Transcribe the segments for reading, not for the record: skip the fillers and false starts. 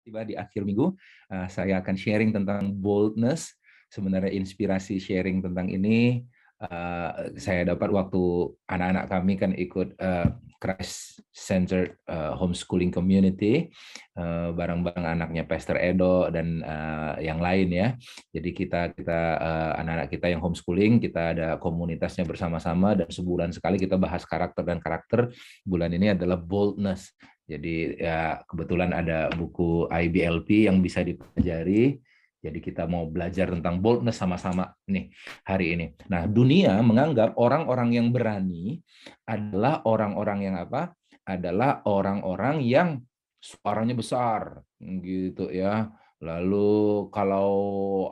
Tiba di akhir minggu, saya akan sharing tentang boldness. Sebenarnya inspirasi sharing tentang ini saya dapat waktu anak-anak kami kan ikut Christ Center Homeschooling Community bareng-bareng anaknya Pastor Edo dan yang lain ya. Jadi kita anak-anak kita yang homeschooling, kita ada komunitasnya bersama-sama dan sebulan sekali kita bahas karakter dan karakter. Bulan ini adalah boldness. Jadi ya kebetulan ada buku IBLP yang bisa dipelajari. Jadi kita mau belajar tentang boldness sama-sama nih hari ini. Nah, dunia menganggap orang-orang yang berani adalah orang-orang yang apa? Adalah orang-orang yang suaranya besar gitu ya. Lalu kalau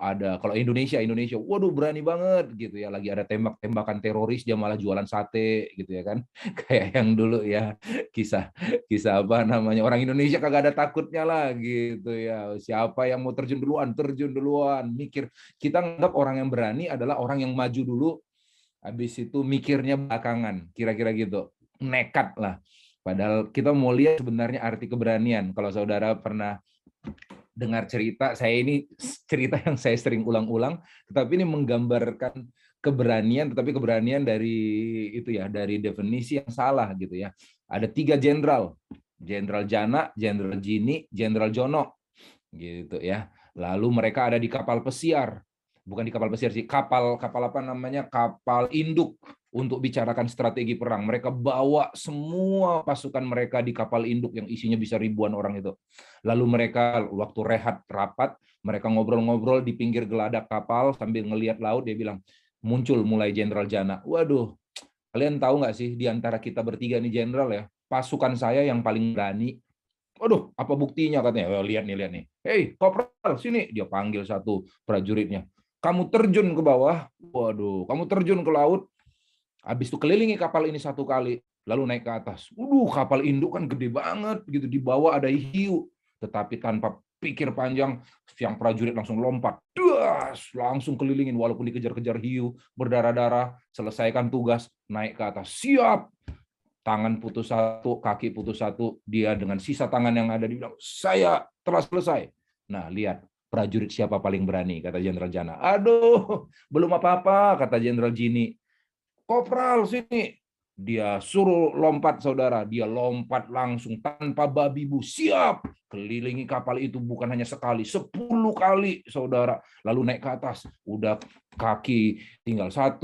Indonesia, waduh berani banget gitu ya. Lagi ada tembak-tembakan teroris dia malah jualan sate gitu ya kan. Kayak yang dulu ya kisah kisah apa namanya orang Indonesia kagak ada takutnya lah gitu ya. Siapa yang mau terjun duluan, mikir. Kita anggap orang yang berani adalah orang yang maju dulu, habis itu mikirnya belakangan, kira-kira gitu. Nekat lah. Padahal kita mau lihat sebenarnya arti keberanian. Kalau saudara pernah dengar cerita, saya ini cerita yang saya sering ulang-ulang, tetapi ini menggambarkan keberanian, tetapi keberanian dari itu ya, dari definisi yang salah gitu ya. Ada 3 jenderal, Jenderal Jana, Jenderal Jini, Jenderal Jono, gitu ya. Lalu mereka ada di kapal pesiar, bukan di kapal pesiar sih, kapal apa namanya, kapal induk untuk bicarakan strategi perang. Mereka bawa semua pasukan mereka di kapal induk yang isinya bisa ribuan orang itu. Lalu mereka waktu rehat rapat, mereka ngobrol-ngobrol di pinggir geladak kapal sambil ngelihat laut. Dia bilang, muncul mulai Jenderal Jana. Waduh, kalian tahu nggak sih di antara kita bertiga nih jenderal ya, pasukan saya yang paling berani. Waduh, apa buktinya katanya? Oh, lihat nih. Hei, Kopral, sini. Dia panggil satu prajuritnya. Kamu terjun ke bawah. Waduh, kamu terjun ke laut. Habis itu kelilingi kapal ini 1 kali, lalu naik ke atas. Kapal induk kan gede banget gitu, di bawah ada hiu. Tetapi tanpa pikir panjang, yang prajurit langsung lompat. Langsung kelilingin walaupun dikejar-kejar hiu, berdarah-darah, selesaikan tugas, naik ke atas. Siap. Tangan putus 1, kaki putus 1, dia dengan sisa tangan yang ada dibilang, saya telah selesai. Nah, lihat prajurit siapa paling berani, kata Jenderal Jana. Aduh, belum apa-apa, kata Jenderal Jini. Kopral sini. Dia suruh lompat, saudara. Dia lompat langsung tanpa babi bu. Siap. Kelilingi kapal itu bukan hanya sekali, 10 kali, saudara. Lalu naik ke atas. Udah kaki tinggal 1,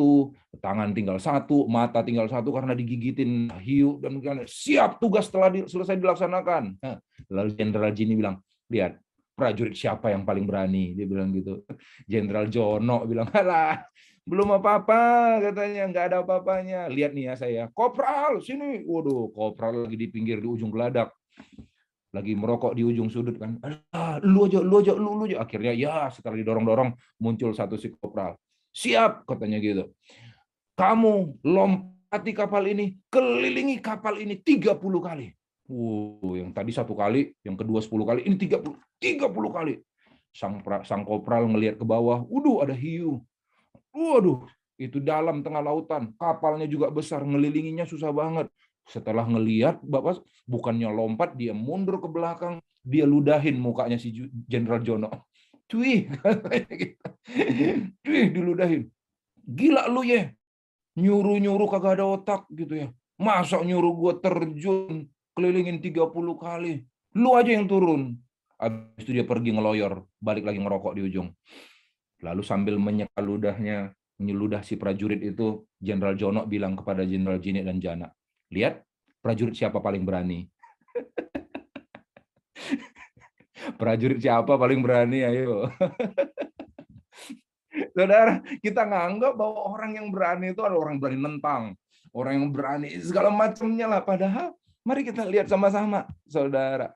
tangan tinggal 1, mata tinggal 1 karena digigitin hiu. Dan siap, tugas telah selesai dilaksanakan. Lalu Jenderal Jini bilang, lihat, prajurit siapa yang paling berani? Dia bilang gitu. Jenderal Jono bilang, alah, belum apa-apa katanya, nggak ada apa-apanya. Lihat nih ya saya, Kopral sini. Waduh, Kopral lagi di pinggir di ujung geladak, lagi merokok di ujung sudut kan. Lu aja. Akhirnya ya setelah didorong-dorong muncul satu si Kopral. Siap katanya gitu. Kamu lompati kapal ini, kelilingi kapal ini 30 kali. Yang tadi 1 kali, yang kedua 10 kali, ini 30 kali. Sang Kopral ngelihat ke bawah, ada hiu. Waduh, itu dalam tengah lautan, kapalnya juga besar, ngelilinginya susah banget. Setelah ngelihat, Bapak bukannya lompat, dia mundur ke belakang, dia ludahin mukanya si Jenderal Jono. Cuy, diludahin. Gila lu ya, nyuruh-nyuruh kagak ada otak gitu ya. Masa nyuruh gua terjun kelilingin 30 kali. Lu aja yang turun. Habis itu dia pergi ngeloyor, balik lagi ngerokok di ujung. Lalu sambil menyeka ludahnya, menyeludah si prajurit itu, Jenderal Jono bilang kepada Jenderal Jini dan Jana, lihat prajurit siapa paling berani. Prajurit siapa paling berani, ayo. Saudara, kita nganggap bahwa orang yang berani itu adalah orang berani nentang, orang yang berani segala macamnya lah. Padahal, mari kita lihat sama-sama, saudara.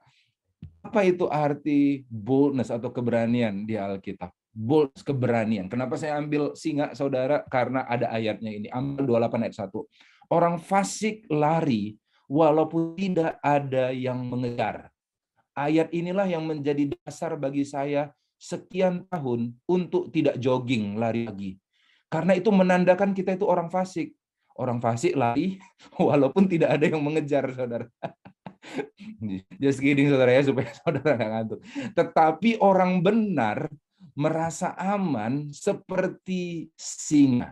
Apa itu arti boldness atau keberanian di Alkitab? Bold, keberanian. Kenapa saya ambil singa, saudara? Karena ada ayatnya ini. Ambil 28 ayat 1. Orang fasik lari walaupun tidak ada yang mengejar. Ayat inilah yang menjadi dasar bagi saya sekian tahun untuk tidak jogging, lari lagi. Karena itu menandakan kita itu orang fasik. Orang fasik lari walaupun tidak ada yang mengejar, saudara. Just kidding saudara ya, supaya saudara nggak ngantuk. Tetapi orang benar merasa aman seperti singa.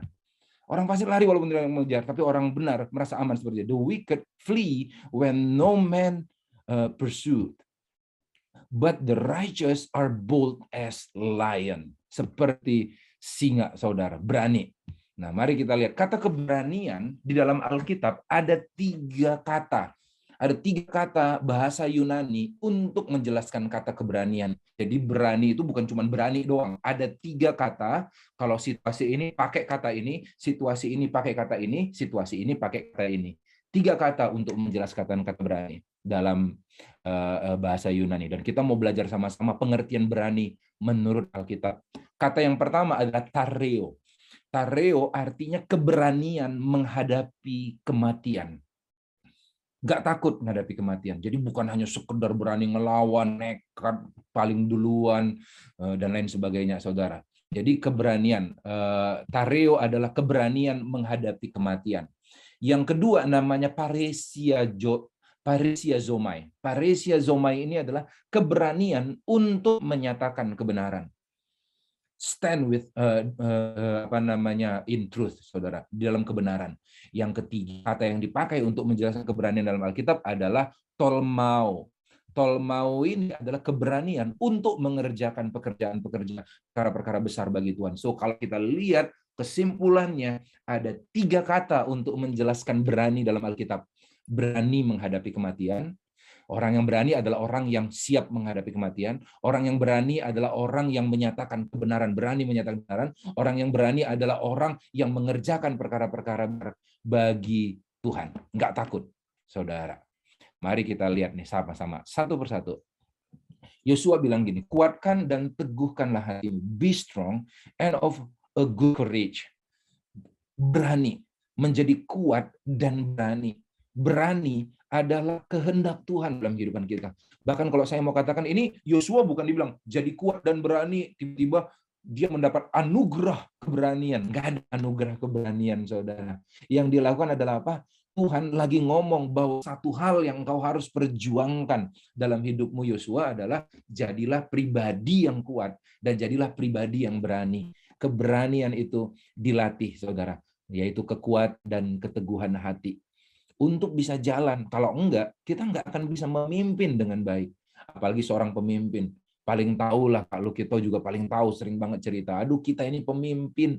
Orang pasti lari walaupun tidak mengejar, tapi orang benar merasa aman seperti itu. The wicked flee when no man pursued, but the righteous are bold as lion. Seperti singa, saudara, berani. Nah, mari kita lihat kata keberanian di dalam Alkitab ada 3 kata. Ada 3 kata bahasa Yunani untuk menjelaskan kata keberanian. Jadi berani itu bukan cuma berani doang. Ada 3 kata. Kalau situasi ini pakai kata ini, situasi ini pakai kata ini, situasi ini pakai kata ini. 3 kata untuk menjelaskan kata berani dalam bahasa Yunani. Dan kita mau belajar sama-sama pengertian berani menurut Alkitab. Kata yang pertama adalah tareo. Tareo artinya keberanian menghadapi kematian. Nggak takut menghadapi kematian. Jadi bukan hanya sekedar berani ngelawan, nekat, paling duluan, dan lain sebagainya, saudara. Jadi keberanian. Tareo adalah keberanian menghadapi kematian. Yang kedua namanya paresia zomai. Paresia zomai ini adalah keberanian untuk menyatakan kebenaran. Stand with in truth, saudara, di dalam kebenaran. Yang ketiga, kata yang dipakai untuk menjelaskan keberanian dalam Alkitab adalah tolmao. Tolmao ini adalah keberanian untuk mengerjakan pekerjaan-pekerjaan, perkara-perkara besar bagi Tuhan. So kalau kita lihat kesimpulannya ada 3 kata untuk menjelaskan berani dalam Alkitab. Berani menghadapi kematian. Orang yang berani adalah orang yang siap menghadapi kematian. Orang yang berani adalah orang yang menyatakan kebenaran, berani menyatakan kebenaran. Orang yang berani adalah orang yang mengerjakan perkara-perkara bagi Tuhan. Nggak takut, saudara. Mari kita lihat nih sama-sama, satu persatu. Yosua bilang gini, kuatkan dan teguhkanlah hatimu. Be strong and of a good courage. Berani, menjadi kuat dan berani. Berani adalah kehendak Tuhan dalam kehidupan kita. Bahkan kalau saya mau katakan ini, Yosua bukan dibilang jadi kuat dan berani, tiba-tiba dia mendapat anugerah keberanian. Nggak ada anugerah keberanian, saudara. Yang dilakukan adalah apa? Tuhan lagi ngomong bahwa satu hal yang kau harus perjuangkan dalam hidupmu, Yosua, adalah jadilah pribadi yang kuat dan jadilah pribadi yang berani. Keberanian itu dilatih, saudara, yaitu kekuatan dan keteguhan hati. Untuk bisa jalan. Kalau enggak, kita enggak akan bisa memimpin dengan baik. Apalagi seorang pemimpin. Paling tahu lah, Kak Lukito juga paling tahu, sering banget cerita. Aduh, kita ini pemimpin.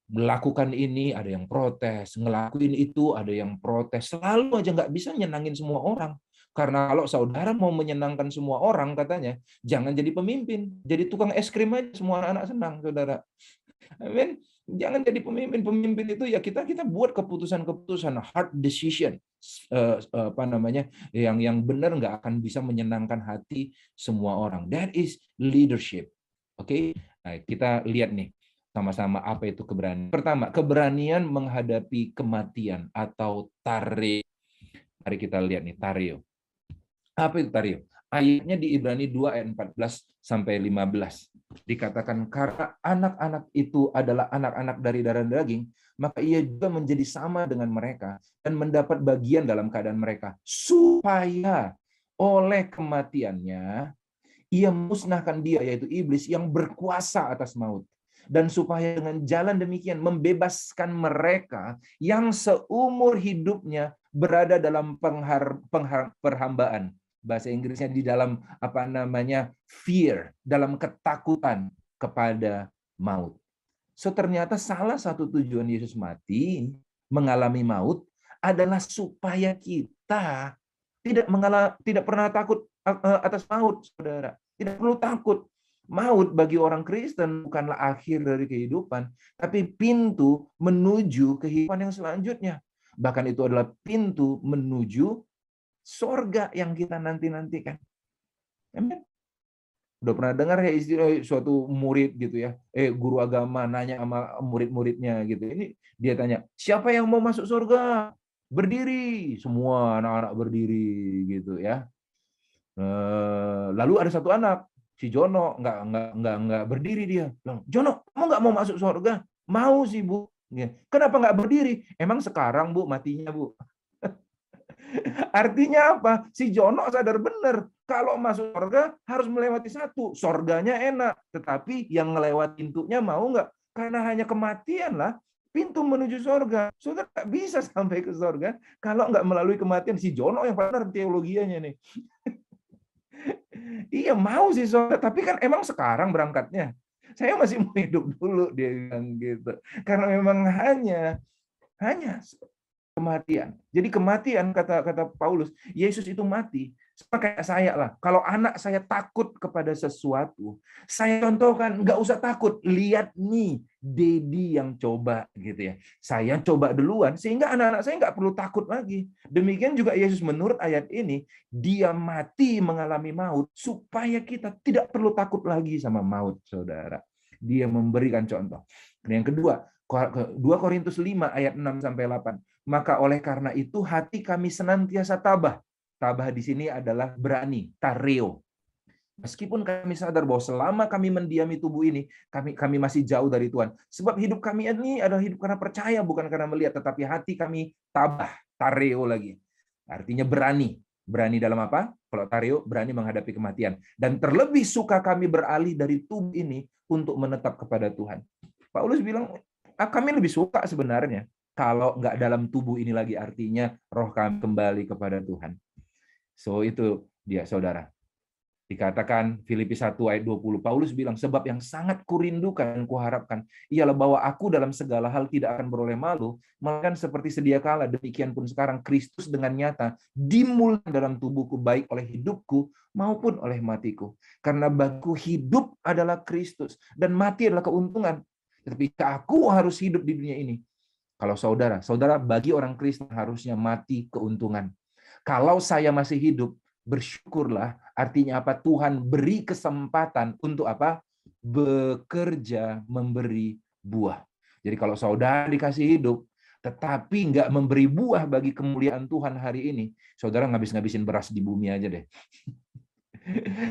Melakukan ini, ada yang protes. Ngelakuin itu, ada yang protes. Selalu aja nggak bisa nyenangin semua orang. Karena kalau saudara mau menyenangkan semua orang, katanya, jangan jadi pemimpin. Jadi tukang es krim aja, semua anak-anak senang, saudara. Amin. Jangan jadi pemimpin. Pemimpin itu ya kita buat keputusan-keputusan, hard decision, yang benar, nggak akan bisa menyenangkan hati semua orang. That is leadership. Oke. Nah, kita lihat nih sama-sama apa itu keberanian. Pertama, keberanian menghadapi kematian atau tareo. Mari kita lihat nih tareo. Apa itu tareo? Ayatnya di Ibrani 2 ayat 14 sampai 15. Dikatakan karena anak-anak itu adalah anak-anak dari darah daging, maka ia juga menjadi sama dengan mereka dan mendapat bagian dalam keadaan mereka, supaya oleh kematiannya ia musnahkan dia, yaitu iblis yang berkuasa atas maut, dan supaya dengan jalan demikian membebaskan mereka yang seumur hidupnya berada dalam perhambaan. Bahasa Inggrisnya di dalam fear, dalam ketakutan kepada maut. So ternyata salah satu tujuan Yesus mati, mengalami maut, adalah supaya kita tidak pernah takut atas maut, saudara. Tidak perlu takut. Maut bagi orang Kristen bukanlah akhir dari kehidupan, tapi pintu menuju kehidupan yang selanjutnya. Bahkan itu adalah pintu menuju sorga yang kita nanti-nantikan. Amin. Udah pernah dengar ya istilah suatu murid gitu ya, guru agama nanya sama murid-muridnya gitu. Ini dia tanya, siapa yang mau masuk surga? Berdiri. Semua anak-anak berdiri gitu ya. Lalu ada satu anak, si Jono, nggak berdiri dia. Jono, kamu nggak mau masuk surga? Mau sih, Bu. Kenapa nggak berdiri? Emang sekarang, Bu, matinya, Bu? Artinya apa? Si Jono sadar benar, kalau masuk surga harus melewati satu. Surganya enak, tetapi yang ngelewat pintunya mau nggak? Karena hanya kematian lah pintu menuju surga. Saudara nggak bisa sampai ke surga kalau nggak melalui kematian. Si Jono yang benar teologianya nih. Iya mau sih saudara, tapi kan emang sekarang berangkatnya. Saya masih mau hidup dulu, dia bilang gitu. Karena memang hanya kematian. Jadi kematian, kata Paulus, Yesus itu mati. Sama kayak saya lah. Kalau anak saya takut kepada sesuatu, saya contohkan, nggak usah takut. Lihat nih, Dedi yang coba gitu ya. Saya coba duluan, sehingga anak-anak saya nggak perlu takut lagi. Demikian juga Yesus menurut ayat ini, dia mati mengalami maut, supaya kita tidak perlu takut lagi sama maut, saudara. Dia memberikan contoh. Yang kedua, 2 Korintus 5 ayat 6-8. Maka oleh karena itu hati kami senantiasa tabah. Tabah di sini adalah berani, tareo. Meskipun kami sadar bahwa selama kami mendiami tubuh ini, kami masih jauh dari Tuhan. Sebab hidup kami ini adalah hidup karena percaya, bukan karena melihat. Tetapi hati kami tabah, tareo lagi. Artinya berani. Berani dalam apa? Kalau tareo, berani menghadapi kematian. Dan terlebih suka kami beralih dari tubuh ini untuk menetap kepada Tuhan. Paulus bilang, kami lebih suka sebenarnya kalau nggak dalam tubuh ini lagi, artinya roh kami kembali kepada Tuhan. So itu dia saudara. Dikatakan Filipi 1 ayat 20, Paulus bilang, sebab yang sangat kurindukan dan kuharapkan ialah bahwa aku dalam segala hal tidak akan beroleh malu, melainkan seperti sedia kala, demikian pun sekarang Kristus dengan nyata dimuliakan dalam tubuhku, baik oleh hidupku maupun oleh matiku. Karena bagiku hidup adalah Kristus dan mati adalah keuntungan. Tetapi aku harus hidup di dunia ini. Kalau saudara bagi orang Kristen harusnya mati keuntungan. Kalau saya masih hidup, bersyukurlah, artinya apa? Tuhan beri kesempatan untuk apa? Bekerja, memberi buah. Jadi kalau saudara dikasih hidup, tetapi nggak memberi buah bagi kemuliaan Tuhan hari ini, saudara ngabis-ngabisin beras di bumi aja deh.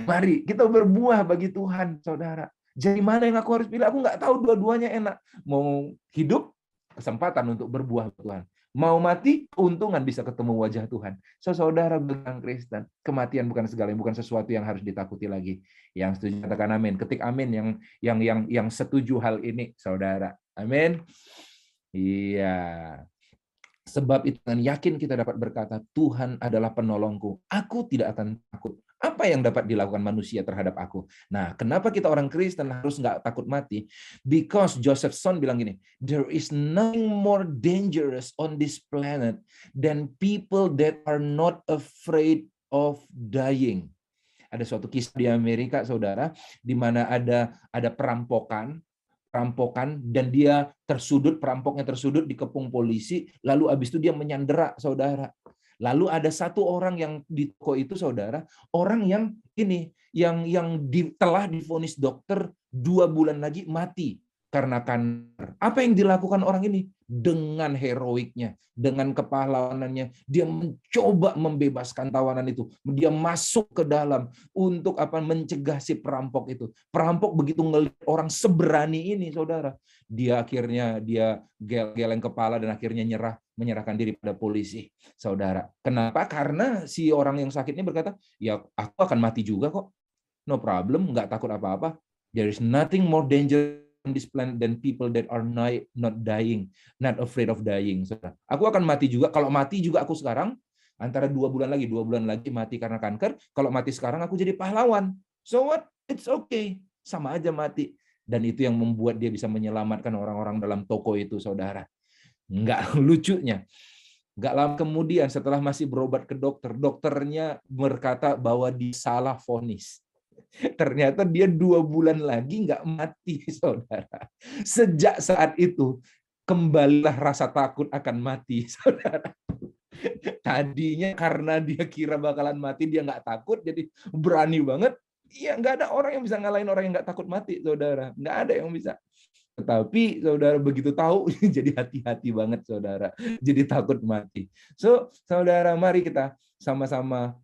Mari kita berbuah bagi Tuhan, saudara. Jadi mana yang aku harus pilih? Aku nggak tahu, dua-duanya enak. Mau hidup, kesempatan untuk berbuah Tuhan. Mau mati, keuntungan bisa ketemu wajah Tuhan. So, saudara bilang Kristen, kematian bukan segalanya, bukan sesuatu yang harus ditakuti lagi. Yang setuju katakan amin. Ketik amin yang setuju hal ini, saudara. Amin. Iya. Sebab itu dengan yakin kita dapat berkata, Tuhan adalah penolongku. Aku tidak akan takut. Apa yang dapat dilakukan manusia terhadap aku? Nah, kenapa kita orang Kristen harus nggak takut mati? Because Josephson bilang gini, there is nothing more dangerous on this planet than people that are not afraid of dying. Ada suatu kisah di Amerika, saudara, di mana ada perampokan dan dia perampoknya tersudut dikepung polisi, lalu habis itu dia menyandera, saudara. Lalu ada satu orang yang di toko itu, saudara, orang yang telah divonis dokter 2 bulan lagi mati karena kanker. Apa yang dilakukan orang ini? Dengan heroiknya, dengan kepahlawanannya, dia mencoba membebaskan tawanan itu. Dia masuk ke dalam untuk mencegah si perampok itu. Perampok begitu ngelihat orang seberani ini, saudara, dia geleng kepala dan akhirnya menyerahkan diri pada polisi, saudara. Kenapa? Karena si orang yang sakit ini berkata, ya aku akan mati juga kok. No problem, nggak takut apa-apa. There is nothing more dangerous on this planet than people that are not dying, not afraid of dying. Saudara. Aku akan mati juga. Kalau mati juga aku sekarang, antara 2 bulan lagi mati karena kanker. Kalau mati sekarang aku jadi pahlawan. So what? It's okay. Sama aja mati. Dan itu yang membuat dia bisa menyelamatkan orang-orang dalam toko itu, saudara. Nggak lucunya. Nggak lama kemudian setelah masih berobat ke dokter, dokternya berkata bahwa dia salah vonis. Ternyata dia 2 bulan lagi nggak mati, saudara. Sejak saat itu, kembalilah rasa takut akan mati, saudara. Tadinya karena dia kira bakalan mati, dia nggak takut, jadi berani banget. Iya, nggak ada orang yang bisa ngalahin orang yang nggak takut mati, saudara. Nggak ada yang bisa. Tetapi saudara begitu tahu, jadi hati-hati banget, saudara. Jadi takut mati. So, saudara, mari kita sama-sama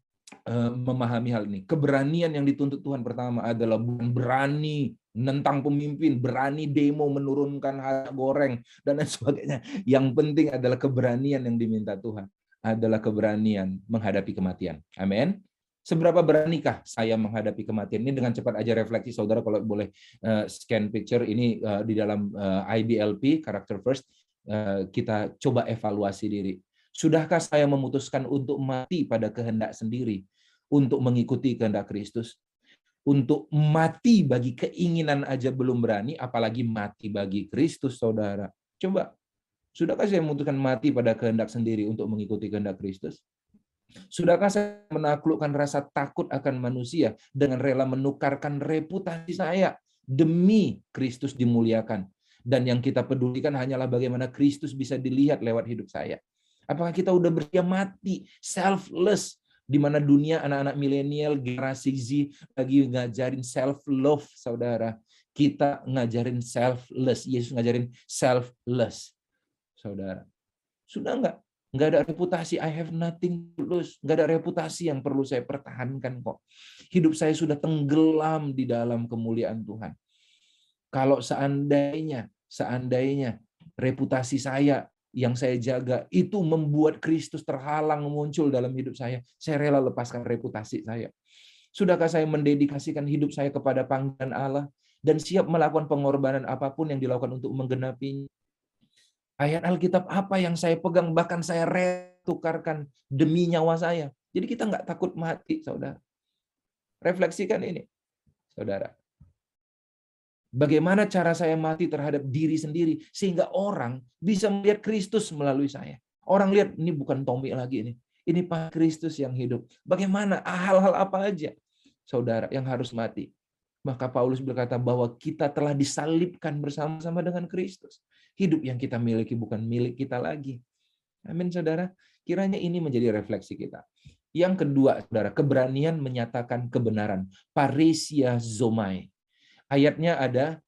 memahami hal ini. Keberanian yang dituntut Tuhan pertama adalah bukan berani nentang pemimpin, berani demo menurunkan harga goreng dan lain sebagainya. Yang penting adalah keberanian yang diminta Tuhan. adalah keberanian menghadapi kematian. Amin. Seberapa beranikah saya menghadapi kematian? Ini dengan cepat aja refleksi, saudara, kalau boleh scan picture ini di dalam IBLP, Character First, kita coba evaluasi diri. Sudahkah saya memutuskan untuk mati pada kehendak sendiri, untuk mengikuti kehendak Kristus? Untuk mati bagi keinginan aja belum berani, apalagi mati bagi Kristus, saudara. Coba, sudahkah saya memutuskan mati pada kehendak sendiri untuk mengikuti kehendak Kristus? Sudahkah saya menaklukkan rasa takut akan manusia dengan rela menukarkan reputasi saya demi Kristus dimuliakan? Dan yang kita pedulikan hanyalah bagaimana Kristus bisa dilihat lewat hidup saya. Apakah kita udah bersedia mati, selfless, di mana dunia anak-anak milenial, generasi Z lagi ngajarin self-love, saudara. Kita ngajarin selfless. Yesus ngajarin selfless, saudara. Sudah nggak? Nggak ada reputasi, I have nothing to lose. Nggak ada reputasi yang perlu saya pertahankan kok. Hidup saya sudah tenggelam di dalam kemuliaan Tuhan. Kalau seandainya reputasi saya yang saya jaga itu membuat Kristus terhalang muncul dalam hidup saya rela lepaskan reputasi saya. Sudahkah saya mendedikasikan hidup saya kepada panggilan Allah dan siap melakukan pengorbanan apapun yang dilakukan untuk menggenapinya? Ayat Alkitab apa yang saya pegang, bahkan saya rela tukarkan demi nyawa saya. Jadi kita nggak takut mati, saudara. Refleksikan ini, saudara. Bagaimana cara saya mati terhadap diri sendiri, sehingga orang bisa melihat Kristus melalui saya. Orang lihat, ini bukan Tommy lagi ini. Ini Pak Kristus yang hidup. Bagaimana, hal-hal apa aja, saudara, yang harus mati. Maka Paulus berkata bahwa kita telah disalibkan bersama-sama dengan Kristus. Hidup yang kita miliki bukan milik kita lagi. Amin, saudara. Kiranya ini menjadi refleksi kita. Yang kedua, saudara, keberanian menyatakan kebenaran. Paresia zomai. Ayatnya ada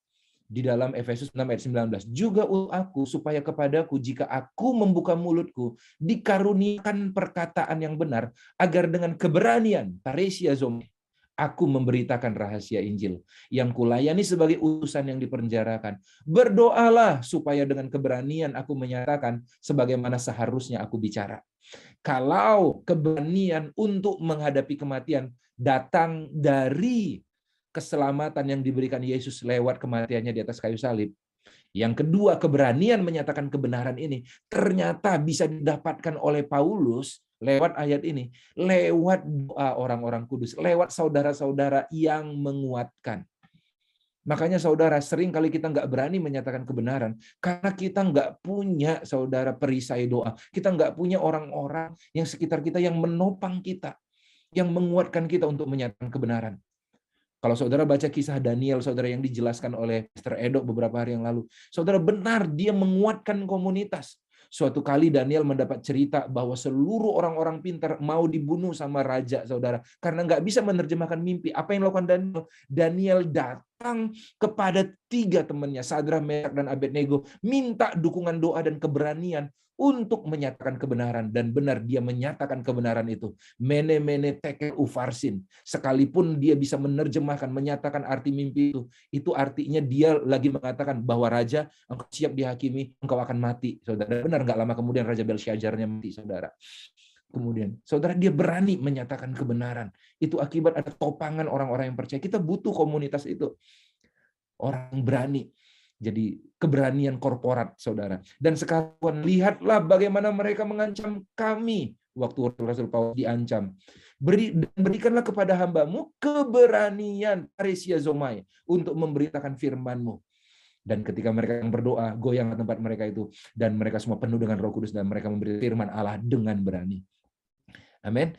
di dalam Efesus 6 ayat 19. Juga aku supaya kepadaku jika aku membuka mulutku dikaruniakan perkataan yang benar, agar dengan keberanian, paresia zomai, aku memberitakan rahasia Injil yang kulayani sebagai utusan yang dipenjarakan. Berdoalah supaya dengan keberanian aku menyatakan sebagaimana seharusnya aku bicara. Kalau keberanian untuk menghadapi kematian datang dari keselamatan yang diberikan Yesus lewat kematiannya di atas kayu salib. Yang kedua, keberanian menyatakan kebenaran ini ternyata bisa didapatkan oleh Paulus lewat ayat ini, lewat doa orang-orang kudus, lewat saudara-saudara yang menguatkan. Makanya saudara, sering kali kita nggak berani menyatakan kebenaran karena kita nggak punya, saudara, perisai doa. Kita nggak punya orang-orang yang sekitar kita yang menopang kita, yang menguatkan kita untuk menyatakan kebenaran. Kalau saudara baca kisah Daniel, saudara, yang dijelaskan oleh Mr. Edo beberapa hari yang lalu, saudara, benar dia menguatkan komunitas. Suatu kali Daniel mendapat cerita bahwa seluruh orang-orang pintar mau dibunuh sama raja, saudara, karena nggak bisa menerjemahkan mimpi. Apa yang dilakukan Daniel? Daniel datang kepada 3 temannya, Sadrak, Mesak, dan Abednego, minta dukungan doa dan keberanian untuk menyatakan kebenaran. Dan benar, dia menyatakan kebenaran itu. Mene mene tekel ufarsin. Sekalipun dia bisa menerjemahkan, menyatakan arti mimpi itu artinya dia lagi mengatakan bahwa raja, engkau siap dihakimi, engkau akan mati. Saudara, benar, nggak lama kemudian Raja Belshazzarnya mati, saudara. Kemudian, saudara, dia berani menyatakan kebenaran. Itu akibat ada topangan orang-orang yang percaya. Kita butuh komunitas itu. Orang berani. Jadi keberanian korporat, saudara. Dan sekarang lihatlah bagaimana mereka mengancam kami waktu Rasul Paulus diancam. Berikanlah kepada hambamu keberanian, paresia zomai, untuk memberitakan firman-Mu. Dan ketika mereka yang berdoa, goyang tempat mereka itu, dan mereka semua penuh dengan Roh Kudus, dan mereka memberi firman Allah dengan berani. Amin.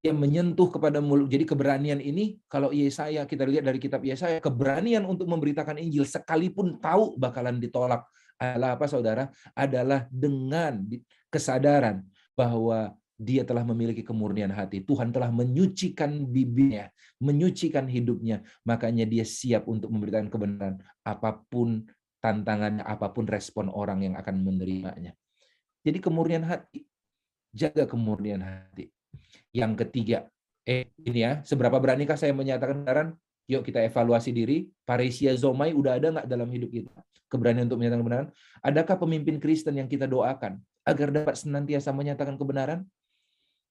Yang menyentuh kepada mulut. Jadi keberanian ini, kalau Yesaya, kita lihat dari kitab Yesaya, keberanian untuk memberitakan Injil sekalipun tahu bakalan ditolak adalah apa, saudara? Adalah dengan kesadaran bahwa dia telah memiliki kemurnian hati. Tuhan telah menyucikan bibirnya, menyucikan hidupnya. Makanya dia siap untuk memberitakan kebenaran. Apapun tantangannya, apapun respon orang yang akan menerimanya. Jadi kemurnian hati. Jaga kemurnian hati. Yang ketiga, ini ya, seberapa beranikah saya menyatakan kebenaran? Yuk kita evaluasi diri, paresia zomai udah ada nggak dalam hidup kita? Keberanian untuk menyatakan kebenaran. Adakah pemimpin Kristen yang kita doakan agar dapat senantiasa menyatakan kebenaran?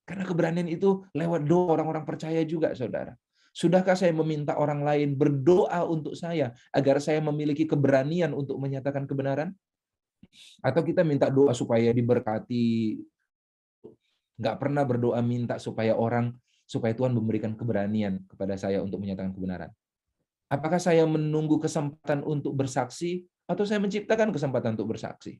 Karena keberanian itu lewat doa orang-orang percaya juga, saudara. Sudahkah saya meminta orang lain berdoa untuk saya agar saya memiliki keberanian untuk menyatakan kebenaran? Atau kita minta doa supaya diberkati, nggak pernah berdoa minta supaya Tuhan memberikan keberanian kepada saya untuk menyatakan kebenaran. Apakah saya menunggu kesempatan untuk bersaksi atau saya menciptakan kesempatan untuk bersaksi?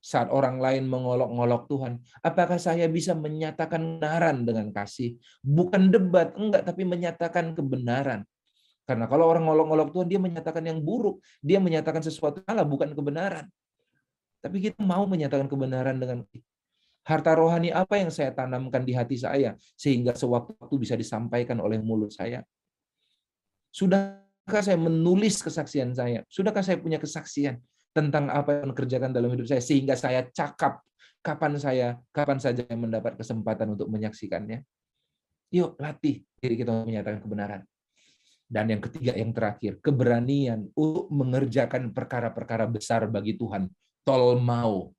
Saat orang lain mengolok-ngolok Tuhan, apakah saya bisa menyatakan kebenaran dengan kasih? Bukan debat, enggak, tapi menyatakan kebenaran. Karena kalau orang ngolok-ngolok Tuhan, dia menyatakan yang buruk. Dia menyatakan sesuatu salah, bukan kebenaran. Tapi kita mau menyatakan kebenaran dengan harta rohani apa yang saya tanamkan di hati saya, sehingga sewaktu-waktu bisa disampaikan oleh mulut saya. Sudahkah saya menulis kesaksian saya? Sudahkah saya punya kesaksian tentang apa yang dikerjakan dalam hidup saya, sehingga saya cakap kapan saja yang mendapat kesempatan untuk menyaksikannya? Yuk latih diri kita menyatakan kebenaran. Dan yang ketiga, yang terakhir, keberanian untuk mengerjakan perkara-perkara besar bagi Tuhan. Tolmao.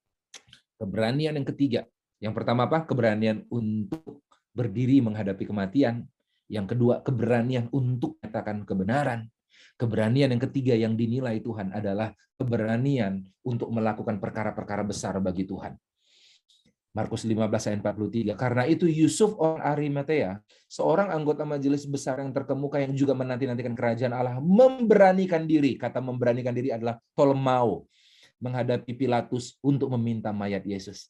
Keberanian yang ketiga. Yang pertama apa? Keberanian untuk berdiri menghadapi kematian. Yang kedua, keberanian untuk menyatakan kebenaran. Keberanian yang ketiga yang dinilai Tuhan adalah keberanian untuk melakukan perkara-perkara besar bagi Tuhan. Markus 15 ayat 43. Karena itu Yusuf orang Arimatea, seorang anggota majelis besar yang terkemuka yang juga menanti-nantikan kerajaan Allah, memberanikan diri. Kata memberanikan diri adalah tolmao, menghadapi Pilatus untuk meminta mayat Yesus.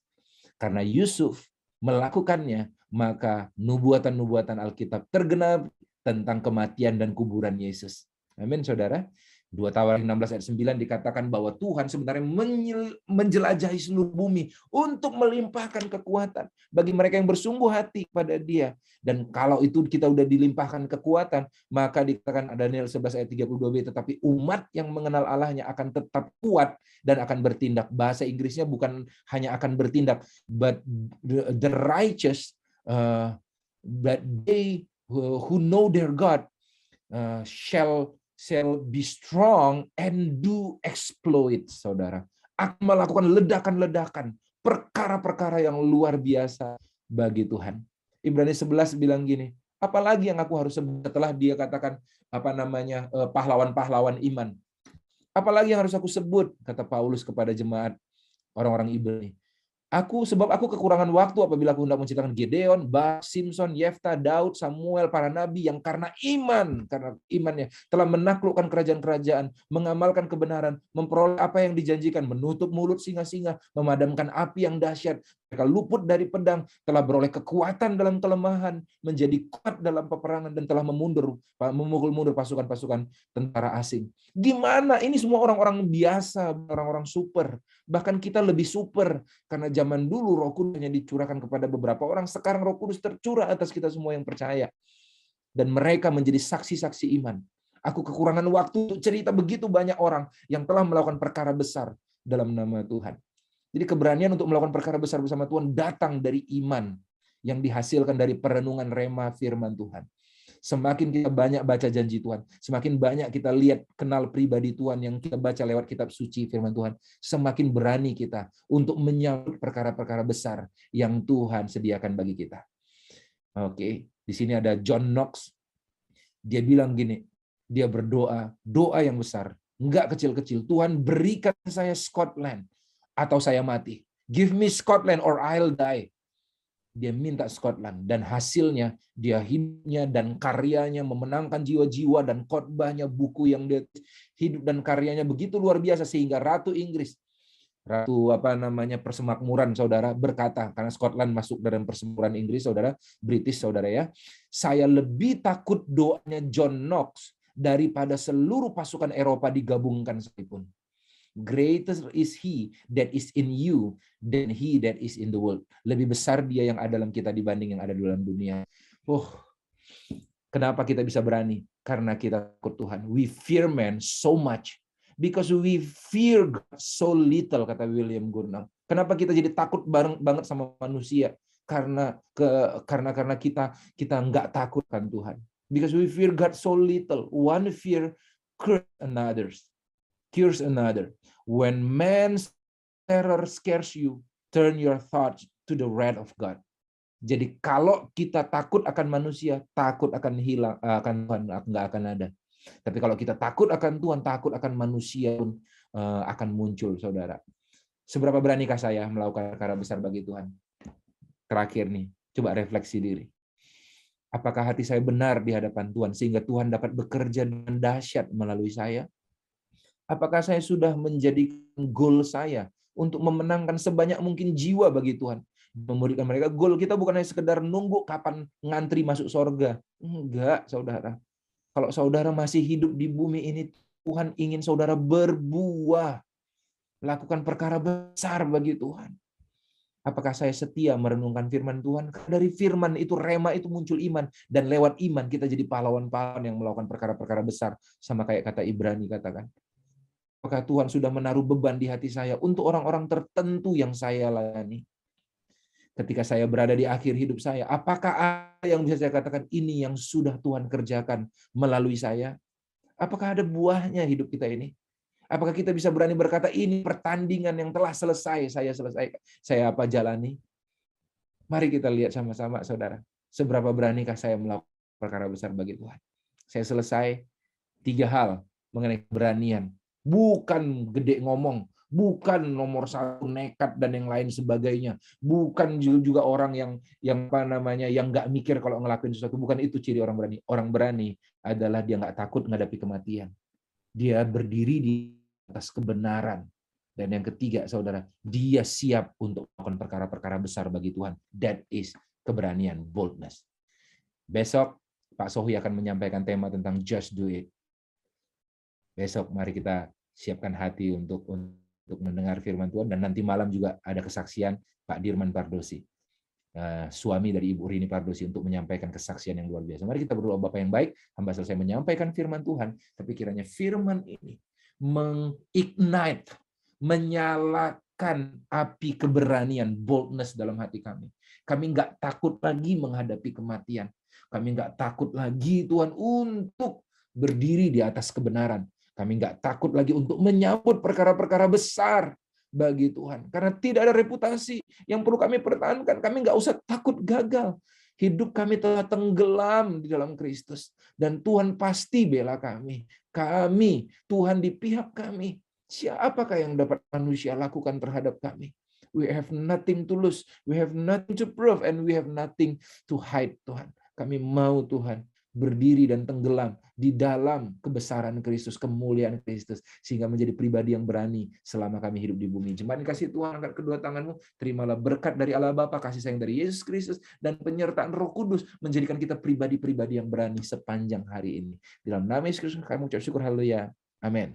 Karena Yusuf melakukannya, maka nubuatan-nubuatan Alkitab tergenap tentang kematian dan kuburan Yesus. Amin, saudara. 2 Tawarin 16 ayat 9 dikatakan bahwa Tuhan sebenarnya menjelajahi seluruh bumi untuk melimpahkan kekuatan bagi mereka yang bersungguh hati pada Dia. Dan kalau itu kita udah dilimpahkan kekuatan, maka dikatakan Daniel 11 ayat 32b, tetapi umat yang mengenal Allahnya akan tetap kuat dan akan bertindak. Bahasa Inggrisnya bukan hanya akan bertindak, but the righteous, but they who know their God shall be strong and do exploit, saudara. Akan melakukan ledakan-ledakan, perkara-perkara yang luar biasa bagi Tuhan. Ibrani 11 bilang gini, apalagi yang aku harus sebut setelah dia katakan pahlawan-pahlawan iman. Apalagi yang harus aku sebut, kata Paulus kepada jemaat orang-orang Ibrani. Sebab aku kekurangan waktu apabila aku hendak menceritakan Gideon, Barak, Simson, Yefta, Daud, Samuel, para nabi yang karena imannya telah menaklukkan kerajaan-kerajaan, mengamalkan kebenaran, memperoleh apa yang dijanjikan, menutup mulut singa-singa, memadamkan api yang dahsyat. Mereka luput dari pedang, telah beroleh kekuatan dalam kelemahan, menjadi kuat dalam peperangan, dan telah memukul mundur pasukan-pasukan tentara asing. Gimana? Ini semua orang-orang biasa, orang-orang super. Bahkan kita lebih super, karena zaman dulu Roh Kudus hanya dicurahkan kepada beberapa orang, sekarang Roh Kudus tercurah atas kita semua yang percaya. Dan mereka menjadi saksi-saksi iman. Aku kekurangan waktu untuk cerita begitu banyak orang yang telah melakukan perkara besar dalam nama Tuhan. Jadi keberanian untuk melakukan perkara besar bersama Tuhan datang dari iman yang dihasilkan dari perenungan rema firman Tuhan. Semakin kita banyak baca janji Tuhan, semakin banyak kita lihat kenal pribadi Tuhan yang kita baca lewat kitab suci firman Tuhan, semakin berani kita untuk menyambut perkara-perkara besar yang Tuhan sediakan bagi kita. Oke, di sini ada John Knox. Dia bilang gini, dia berdoa, doa yang besar, enggak kecil-kecil. Tuhan berikan saya Scotland atau saya mati. Give me Scotland or I'll die. Dia minta Scotland, dan hasilnya dia hidupnya dan karyanya memenangkan jiwa-jiwa, dan khotbahnya, buku yang dia hidup dan karyanya begitu luar biasa sehingga Ratu Inggris, persemakmuran, saudara, berkata, karena Scotland masuk dalam persemakmuran Inggris, saudara, British, saudara ya, saya lebih takut doanya John Knox daripada seluruh pasukan Eropa digabungkan sekalipun. Greater is he that is in you than he that is in the world. Lebih besar dia yang ada dalam kita dibanding yang ada di dalam dunia. Kenapa kita bisa berani? Karena kita takut Tuhan. We fear man so much because we fear God so little, kata William Gurnall. Kenapa kita jadi takut banget sama manusia? Karena kita nggak takutkan Tuhan. Because we fear God so little. One fear cures another. When man's terror scares you, turn your thoughts to the wrath of God. Jadi kalau kita takut akan manusia, takut akan hilang, akan Tuhan nggak akan ada. Tapi kalau kita takut akan Tuhan, takut akan manusia pun akan muncul, saudara. Seberapa beranikah saya melakukan perkara besar bagi Tuhan? Terakhir nih, coba refleksi diri. Apakah hati saya benar di hadapan Tuhan sehingga Tuhan dapat bekerja dengan dahsyat melalui saya? Apakah saya sudah menjadi goal saya untuk memenangkan sebanyak mungkin jiwa bagi Tuhan? Memberikan mereka goal kita bukan hanya sekedar nunggu kapan ngantri masuk surga. Enggak, saudara. Kalau saudara masih hidup di bumi ini, Tuhan ingin saudara berbuah. Lakukan perkara besar bagi Tuhan. Apakah saya setia merenungkan firman Tuhan? Dari firman itu, rema itu muncul iman. Dan lewat iman kita jadi pahlawan-pahlawan yang melakukan perkara-perkara besar. Sama kayak kata Ibrani katakan. Apakah Tuhan sudah menaruh beban di hati saya untuk orang-orang tertentu yang saya layani? Ketika saya berada di akhir hidup saya, apakah ada yang bisa saya katakan ini yang sudah Tuhan kerjakan melalui saya? Apakah ada buahnya hidup kita ini? Apakah kita bisa berani berkata ini pertandingan yang telah selesai, saya jalani? Mari kita lihat sama-sama, saudara. Seberapa beranikah saya melakukan perkara besar bagi Tuhan? Saya selesai 3 hal mengenai keberanian. Bukan gede ngomong, bukan nomor 1 nekat dan yang lain sebagainya. Bukan juga orang yang nggak mikir kalau ngelakuin sesuatu. Bukan itu ciri orang berani. Orang berani adalah dia nggak takut menghadapi kematian. Dia berdiri di atas kebenaran. Dan yang ketiga, saudara, dia siap untuk melakukan perkara-perkara besar bagi Tuhan. That is keberanian, boldness. Besok, Pak Sohi akan menyampaikan tema tentang just do it. Besok, mari kita siapkan hati untuk mendengar firman Tuhan. Dan nanti malam juga ada kesaksian Pak Dirman Pardosi, suami dari Ibu Rini Pardosi, untuk menyampaikan kesaksian yang luar biasa. Mari kita berdoa. Bapa yang baik, hamba selesai menyampaikan firman Tuhan, tapi kiranya firman ini mengignite, menyalakan api keberanian, boldness dalam hati kami. Kami nggak takut lagi menghadapi kematian. Kami nggak takut lagi, Tuhan, untuk berdiri di atas kebenaran. Kami nggak takut lagi untuk menyambut perkara-perkara besar bagi Tuhan. Karena tidak ada reputasi yang perlu kami pertahankan. Kami nggak usah takut gagal. Hidup kami telah tenggelam di dalam Kristus. Dan Tuhan pasti bela kami. Kami, Tuhan di pihak kami. Siapakah yang dapat manusia lakukan terhadap kami? We have nothing to lose. We have nothing to prove. And we have nothing to hide, Tuhan. Kami mau, Tuhan, berdiri dan tenggelam di dalam kebesaran Kristus, kemuliaan Kristus, sehingga menjadi pribadi yang berani selama kami hidup di bumi. Jemaat kasih Tuhan, angkat kedua tanganmu, terimalah berkat dari Allah Bapa, kasih sayang dari Yesus Kristus, dan penyertaan Roh Kudus menjadikan kita pribadi-pribadi yang berani sepanjang hari ini. Dalam nama Yesus Kristus kami ucap syukur, haleluya. Amin.